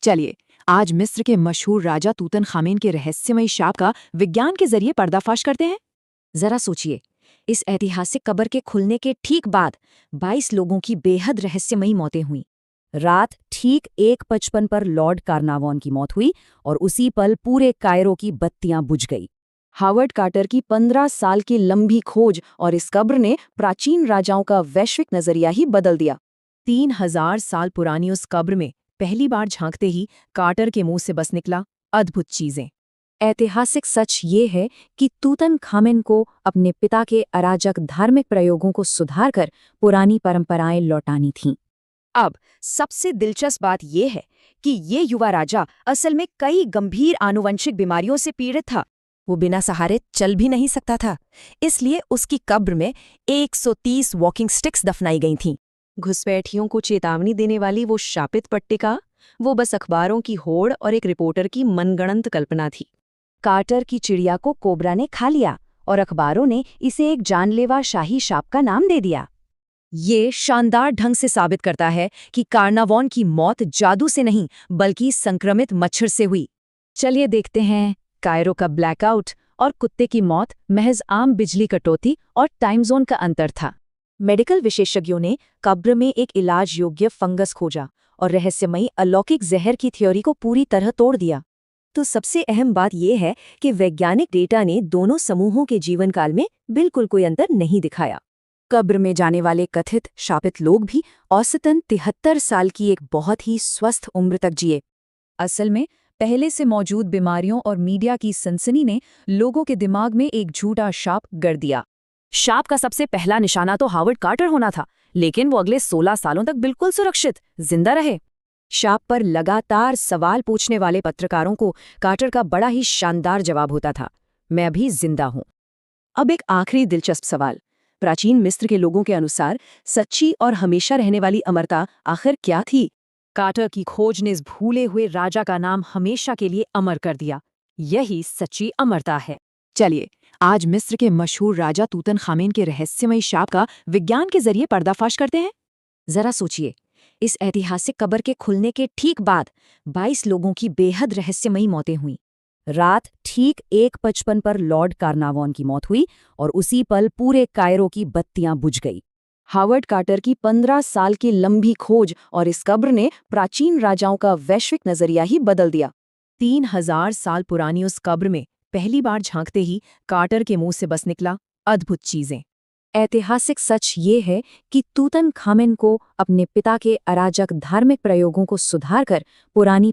चलिए, आज मिस्र के मशहूर राजा तूतनखामेन के रहस्यमयी शाप का विज्ञान के जरिए पर्दाफाश करते हैं। जरा सोचिए, इस ऐतिहासिक कब्र के खुलने के ठीक बाद 22 लोगों की बेहद रहस्यमयी मौतें हुईं। रात ठीक 1:55 पर लॉर्ड कार्नावॉन की मौत हुई और उसी पल पूरे कायरो की बत्तियां बुझ गई। हावर्ड कार्टर की 15 साल की लंबी खोज और इस कब्र ने प्राचीन राजाओं का वैश्विक नजरिया ही बदल दिया। 3000 साल पुरानी उस कब्र में पहली बार झांकते ही कार्टर के मुंह से बस निकला अद्भुत चीजें। ऐतिहासिक सच ये है कि तूतनखामेन को अपने पिता के अराजक धार्मिक प्रयोगों को सुधारकर पुरानी परंपराएं लौटानी थीं। अब सबसे दिलचस्प बात यह है कि ये युवा राजा असल में कई गंभीर आनुवंशिक बीमारियों से पीड़ित था। वो बिना सहारे चल भी नहीं सकता था, इसलिए उसकी कब्र में 130 वॉकिंग स्टिक्स दफनाई गई थीं। घुसपैठियों को चेतावनी देने वाली वो शापित पट्टिका, वो बस अखबारों की होड़ और एक रिपोर्टर की मनगढ़ंत कल्पना थी। कार्टर की चिड़िया को कोबरा ने खा लिया और अखबारों ने इसे एक जानलेवा शाही शाप का नाम दे दिया। ये शानदार ढंग से साबित करता है कि कार्नावॉन की मौत जादू से नहीं बल्कि संक्रमित मच्छर से हुई। चलिए देखते हैं, कायरो का ब्लैकआउट और कुत्ते की मौत महज आम बिजली कटौती और टाइम जोन का अंतर था। मेडिकल विशेषज्ञों ने कब्र में एक इलाज योग्य फंगस खोजा और रहस्यमयी अलौकिक जहर की थ्योरी को पूरी तरह तोड़ दिया। तो सबसे अहम बात यह है कि वैज्ञानिक डेटा ने दोनों समूहों के जीवन काल में बिल्कुल कोई अंतर नहीं दिखाया। कब्र में जाने वाले कथित शापित लोग भी औसतन 73 साल की एक बहुत ही स्वस्थ उम्र तक जिए। असल में पहले से मौजूद बीमारियों और मीडिया की सनसनी ने लोगों के दिमाग में एक झूठा शाप गढ़ दिया। शाप का सबसे पहला निशाना तो हावर्ड कार्टर होना था, लेकिन वो अगले 16 सालों तक बिल्कुल सुरक्षित जिंदा रहे। शाप पर लगातार सवाल पूछने वाले पत्रकारों को कार्टर का बड़ा ही शानदार जवाब होता था, मैं अभी जिंदा हूं। अब एक आखिरी दिलचस्प सवाल, प्राचीन मिस्र के लोगों के अनुसार सच्ची और हमेशा रहने वाली अमरता आखिर क्या थी? कार्टर की खोज ने इस भूले हुए राजा का नाम हमेशा के लिए अमर कर दिया। यही सच्ची अमरता है। चलिए, आज मिस्र के मशहूर राजा तूतनखामेन के रहस्यमयी शाप का विज्ञान के जरिए पर्दाफाश करते हैं। जरा सोचिए, इस ऐतिहासिक कब्र के खुलने के ठीक बाद 22 लोगों की बेहद रहस्यमयी मौतें हुईं। रात ठीक 1:55 पर लॉर्ड कार्नावॉन की मौत हुई और उसी पल पूरे कायरो की बत्तियां बुझ गई। हावर्ड कार्टर की 15 साल की लंबी खोज और इस कब्र ने प्राचीन राजाओं का वैश्विक नजरिया ही बदल दिया। 3000 साल पुरानी उस कब्र में पहली बार झांकते ही कार्टर के मुंह से बस निकला अद्भुत चीजें। ऐतिहासिक सच ये है कि तूतनखामेन को अपने पिता के अराजक धार्मिक प्रयोगों को सुधारकर पुरानी